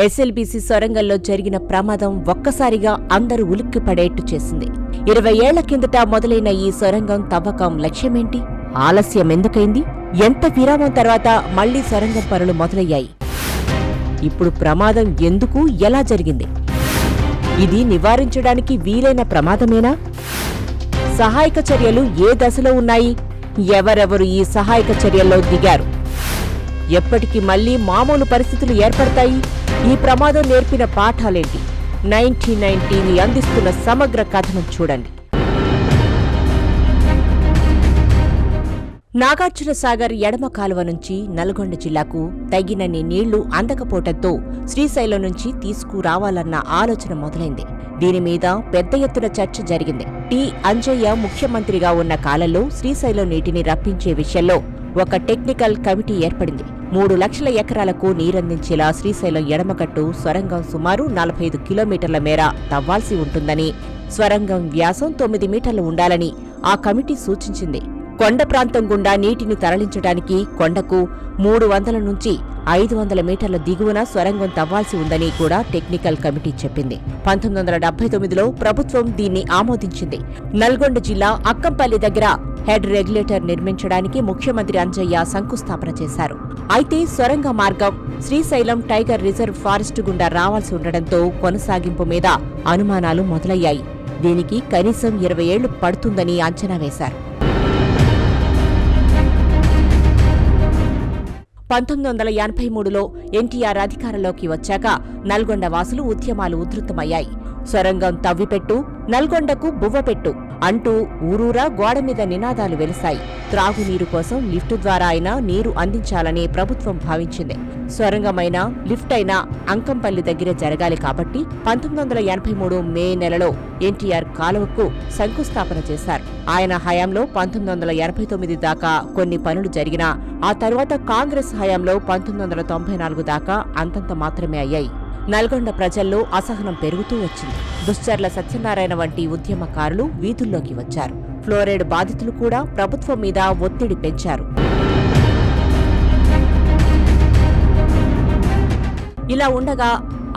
SLBC సొరంగంలో జరిగిన ప్రమాదం ఒక్కసారిగా అందరూ ఉలిక్కిపడేట్టు చేసింది. 20 ఏళ్ల కిందట మొదలైన ఈ సొరంగం తవ్వకం లక్ష్యమేంటి? ఆలస్యం ఎందుకైంది? ఎంత విరామం తర్వాత మళ్లీ సొరంగం పనులు మొదలయ్యాయి? ఇప్పుడు ప్రమాదం ఎందుకు, ఎలా జరిగింది? ఇది నివారించడానికి వీలైన ప్రమాదమేనా? సహాయక చర్యలు ఏ దశలో ఉన్నాయి? ఎవరెవరు ఈ సహాయక చర్యల్లో దిగారు? ఎప్పటికి మళ్లీ మామూలు పరిస్థితులు ఏర్పడతాయి? ఈ ప్రమాదం నేర్పిన పాఠాలేంటి? 99 టీవీ అందిస్తున్న సమగ్ర కథనం చూడండి. నాగార్జునసాగర్ ఎడమ కాలువ నుంచి నల్గొండ జిల్లాకు తగినన్ని నీళ్లు అందకపోవడంతో శ్రీశైలం నుంచి తీసుకురావాలన్న ఆలోచన మొదలైంది. దీనిమీద పెద్ద ఎత్తున చర్చ జరిగింది. టి. అంజయ్య ముఖ్యమంత్రిగా ఉన్న కాలంలో శ్రీశైలం నీటిని రప్పించే విషయంలో ఒక టెక్నికల్ కమిటీ ఏర్పడింది. 3 లక్షల ఎకరాలకు నీరందించేలా శ్రీశైలం ఎడమగట్టు సొరంగం సుమారు 45 కిలోమీటర్ల మేర తవ్వాల్సి ఉంటుందని, సొరంగం వ్యాసం 9 మీటర్లు ఉండాలని ఆ కమిటీ సూచించింది. కొండ ప్రాంతం గుండా నీటిని తరలించడానికి కొండకు 300 నుంచి 500 మీటర్ల దిగువన సొరంగం తవ్వాల్సి ఉందని కూడా టెక్నికల్ కమిటీ చెప్పింది. 1979లో ప్రభుత్వం దీన్ని ఆమోదించింది. నల్గొండ జిల్లా అక్కంపల్లి దగ్గర హెడ్ రెగ్యులేటర్ నిర్మించడానికి ముఖ్యమంత్రి అంజయ్య శంకుస్థాపన చేశారు. అయితే సొరంగ మార్గం శ్రీశైలం టైగర్ రిజర్వ్ ఫారెస్టు గుండా రావాల్సి ఉండడంతో కొనసాగింపు మీద అనుమానాలు మొదలయ్యాయి. దీనికి కనీసం 20 ఏళ్లు పడుతుందని అంచనా వేశారు. 1983లో ఎన్టీఆర్ అధికారంలోకి వచ్చాక నల్గొండ వాసులు ఉద్యమాలు ఉధృతమయ్యాయి. సొరంగం తవ్విపెట్టు, నల్గొండకు బువ్వపెట్టు అంటూ ఊరూరా గోడమీద నినాదాలు వెలిశాయి. త్రాగునీరు కోసం లిఫ్టు ద్వారా అయినా నీరు అందించాలని ప్రభుత్వం భావించింది. సొరంగమైనా లిఫ్ట్ అయినా అంకంపల్లి దగ్గర జరగాలి కాబట్టి 1983 మే నెలలో ఎన్టీఆర్ కాలువకు శంకుస్థాపన చేశారు. ఆయన హయాంలో 1989 దాకా కొన్ని పనులు జరిగినా ఆ తర్వాత కాంగ్రెస్ హయాంలో 1994 దాకా అంతంత మాత్రమే అయ్యాయి. నల్గొండ ప్రజల్లో అసహనం పెరుగుతూ వచ్చింది. దుశ్చర్ల సత్యనారాయణ వంటి ఉద్యమకారులు వీధుల్లోకి వచ్చారు. ఫ్లోరైడ్ బాధితులు కూడా ప్రభుత్వం మీద ఒత్తిడి పెంచారు. ఇలా ఉండగా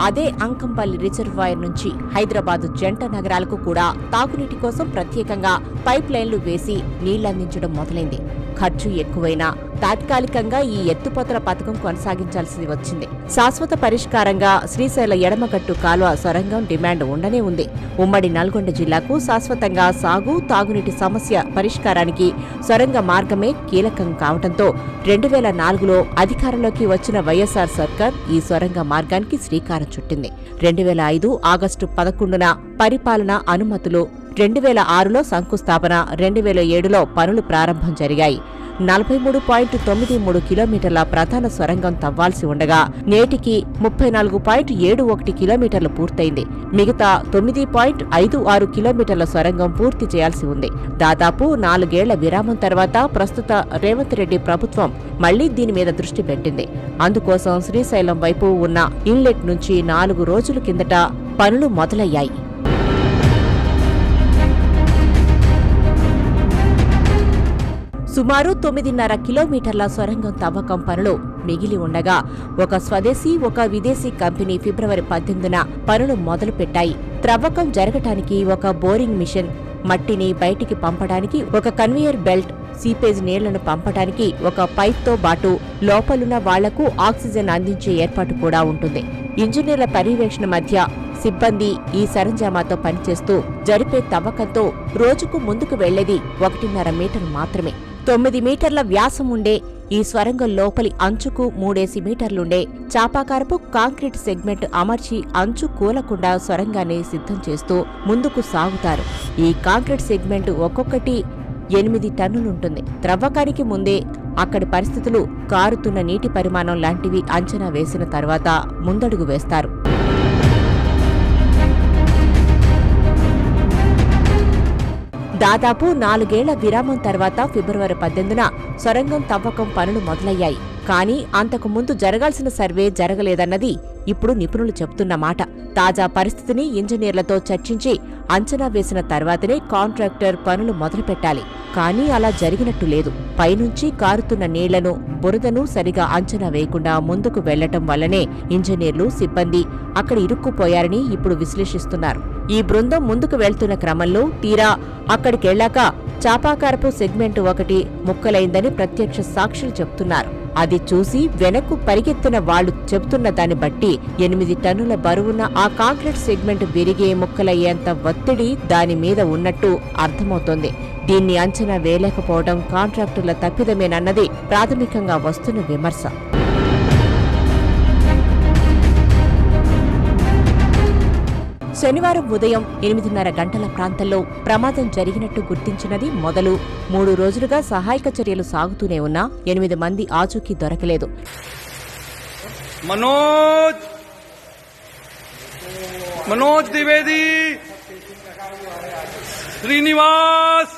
అదే అంకంపల్లి రిజర్వాయర్ నుంచి హైదరాబాదు జంట నగరాలకు కూడా తాగునీటి కోసం ప్రత్యేకంగా పైప్ లైన్లు వేసి నీళ్లందించడం మొదలైంది. ఖర్చు ఎక్కువైనా తాత్కాలికంగా ఈ ఎత్తుపోతల పథకం కొనసాగించాల్సి వచ్చింది. శాశ్వత పరిష్కారంగా శ్రీశైల ఎడమగట్టు కాలువ సొరంగం డిమాండ్ ఉండనే ఉంది. ఉమ్మడి నల్గొండ జిల్లాకు శాశ్వతంగా సాగు, తాగునీటి సమస్య పరిష్కారానికి సొరంగ మార్గమే కీలకం కావడంతో 2004లో అధికారంలోకి వచ్చిన వైఎస్ఆర్ సర్కార్ ఈ సొరంగ మార్గానికి శ్రీకారం చుట్టింది. 2005 ఆగస్టు 11న పరిపాలన అనుమతులు, 2006లో శంకుస్థాపన, 2007లో పనులు ప్రారంభం జరిగాయి. 43.93 కిలోమీటర్ల ప్రధాన సొరంగం తవ్వాల్సి ఉండగా నేటికి 34.71 కిలోమీటర్లు పూర్తయింది. మిగతా 9.56 కిలోమీటర్ల సొరంగం పూర్తి చేయాల్సి ఉంది. దాదాపు 4 ఏళ్ల విరామం తర్వాత ప్రస్తుత రేవంత్ రెడ్డి ప్రభుత్వం మళ్లీ దీని మీద దృష్టి పెట్టింది. అందుకోసం శ్రీశైలం వైపు ఉన్న ఇన్లెట్ నుంచి 4 రోజుల కిందట పనులు మొదలయ్యాయి. సుమారు 9.5 కిలోమీటర్ల సొరంగం తవ్వకం పనులు మిగిలి ఉండగా ఒక స్వదేశీ, ఒక విదేశీ కంపెనీ ఫిబ్రవరి 18న పనులు మొదలుపెట్టాయి. త్రవ్వకం జరగటానికి ఒక బోరింగ్ మిషన్, మట్టిని బయటికి పంపడానికి ఒక కన్వేయర్ బెల్ట్, సీపేజ్ నీళ్లను పంపడానికి ఒక పైప్తో పాటు లోపలున్న వాళ్లకు ఆక్సిజన్ అందించే ఏర్పాటు కూడా ఉంటుంది. ఇంజనీర్ల పర్యవేక్షణ మధ్య సిబ్బంది ఈ సరంజామాతో పనిచేస్తూ జరిపే తవ్వకంతో రోజుకు ముందుకు వెళ్లేది 1.5 మీటర్ మాత్రమే. 9 మీటర్ల వ్యాసం ఉండే ఈ స్వరంగం లోపలి అంచుకు 3 మీటర్లుండే చాపాకారపు కాంక్రీట్ సెగ్మెంట్ అమర్చి అంచు కూలకుండా సొరంగాన్ని సిద్ధం చేస్తూ ముందుకు సాగుతారు. ఈ కాంక్రీట్ సెగ్మెంట్ ఒక్కొక్కటి 8 టన్నులుంటుంది. త్రవ్వకానికి ముందే అక్కడి పరిస్థితులు, కారుతున్న నీటి పరిమాణం లాంటివి అంచనా వేసిన తర్వాత ముందడుగు వేస్తారు. దాదాపు 4 ఏళ్ల విరామం తర్వాత ఫిబ్రవరి 18న సొరంగం తవ్వకం పనులు మొదలయ్యాయి. కానీ అంతకు ముందు జరగాల్సిన సర్వే జరగలేదన్నది ఇప్పుడు నిపుణులు చెబుతున్న మాట. తాజా పరిస్థితిని ఇంజనీర్లతో చర్చించి అంచనా వేసిన తర్వాతనే కాంట్రాక్టర్ పనులు మొదలుపెట్టాలి. కానీ అలా జరిగినట్టు లేదు. పైనుంచి కారుతున్న నీళ్లను, బురదను సరిగా అంచనా వేయకుండా ముందుకు వెళ్లటం వల్లనే ఇంజనీర్లు, సిబ్బంది అక్కడ ఇరుక్కుపోయారని ఇప్పుడు విశ్లేషిస్తున్నారు. ఈ బృందం ముందుకు వెళ్తున్న క్రమంలో తీరా అక్కడికెళ్లాక చాపాకారపు సెగ్మెంట్ ఒకటి ముక్కలైందని ప్రత్యక్ష సాక్షులు చెప్తున్నారు. అది చూసి వెనక్కు పరిగెత్తిన వాళ్లు చెబుతున్న దాన్ని బట్టి 8 టన్నుల బరువున్న ఆ కాంక్రీట్ సెగ్మెంట్ విరిగే ముక్కలయ్యేంత ఒత్తిడి దాని మీద ఉన్నట్టు అర్థమవుతోంది. దీన్ని అంచనా వేయలేకపోవడం కాంట్రాక్టర్ల తప్పిదమేనన్నది ప్రాథమికంగా వస్తున్న విమర్శ. శనివారం ఉదయం 8:30 గంటల ప్రాంతంలో ప్రమాదం జరిగినట్టు గుర్తించినది మొదలు 3 రోజులుగా సహాయక చర్యలు సాగుతూనే ఉన్నా 8 మంది ఆచూకీ దొరకలేదు. మనోజ్ ద్వివేది, శ్రీనివాస్.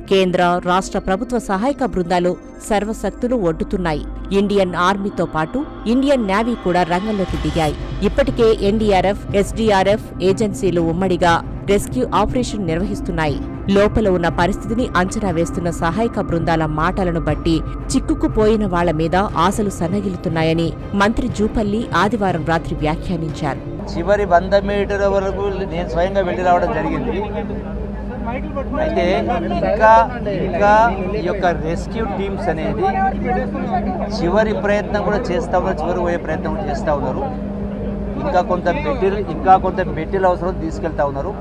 కేంద్ర, రాష్ట్ర ప్రభుత్వ సహాయక బృందాలు సర్వశక్తులు ఒడ్డుతున్నాయి. ఇండియన్ ఆర్మీతో పాటు ఇండియన్ నేవీ కూడా రంగంలోకి దిగాయి. ఇప్పటికే ఎన్డీఆర్ఎఫ్, ఎస్డీఆర్ఎఫ్ ఏజెన్సీలు ఉమ్మడిగా రెస్క్యూ ఆపరేషన్ నిర్వహిస్తున్నాయి. లోపల ఉన్న పరిస్థితిని అంచనా వేస్తున్న సహాయక బృందాల మాటలను బట్టి చిక్కుకుపోయిన వాళ్ల మీద ఆశలు సన్నగిలుతున్నాయని మంత్రి జూపల్లి ఆదివారం రాత్రి వ్యాఖ్యానించారు. చివరి 100 మీటర్ల వరకు నేను స్వయంగా వెళ్లి రావడం జరిగింది. అయితే ఇంకా ఈ యొక్క రెస్క్యూ టీమ్స్ అనేది చివరి ప్రయత్నం కూడా చేస్తూ ఉన్నారు, చివరి పోయే ప్రయత్నం కూడా చేస్తూ ఉన్నారు. ఇంకా కొంత మెటీరియల్ అవసరం తీసుకెళ్తా ఉన్నారు.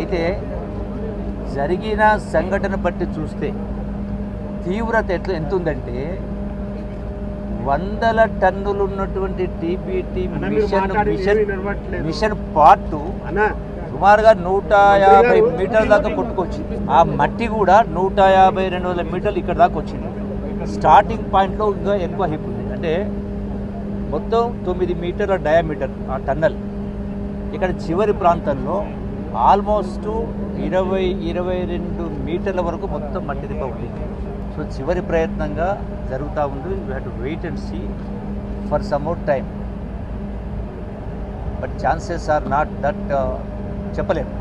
అయితే జరిగిన సంఘటన బట్టి చూస్తే తీవ్రత ఎంత ఉందంటే 100 టన్నులు ఉన్నటువంటి టీబీటీ మిషన్ పార్ట్ సుమారుగా 150 మీటర్ల దాకా కొట్టుకొచ్చింది. ఆ మట్టి కూడా 150-200 మీటర్లు ఇక్కడ దాకా వచ్చింది. స్టార్టింగ్ పాయింట్లో ఇంకా ఎక్కువ హైప్ ఉంది. అంటే మొత్తం 9 మీటర్ల డయామీటర్ ఆ టన్నల్. ఇక్కడ చివరి ప్రాంతంలో ఆల్మోస్ట్ 20-22 మీటర్ల వరకు మొత్తం మట్టి దిబ్బ ఉంది. సో చివరి ప్రయత్నంగా జరుగుతూ ఉంది. You have to wait and see for some more time, but chances are not that చెప్పలేము.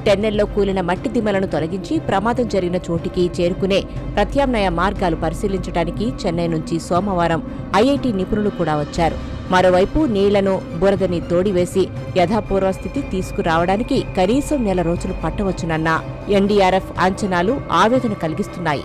టెన్నెల్లో కూలిన మట్టి దిమ్మలను తొలగించి ప్రమాదం జరిగిన చోటికి చేరుకునే ప్రత్యామ్నాయ మార్గాలు పరిశీలించడానికి చెన్నై నుంచి సోమవారం ఐఐటి నిపుణులు కూడా వచ్చారు. మరోవైపు నీళ్లను, బురదని తోడివేసి యథాపూర్వస్థితి తీసుకురావడానికి కనీసం 1 నెల రోజులు పట్టవచ్చునన్న ఎన్డీఆర్ఎఫ్ అంచనాలు ఆవేదన కలిగిస్తున్నాయి.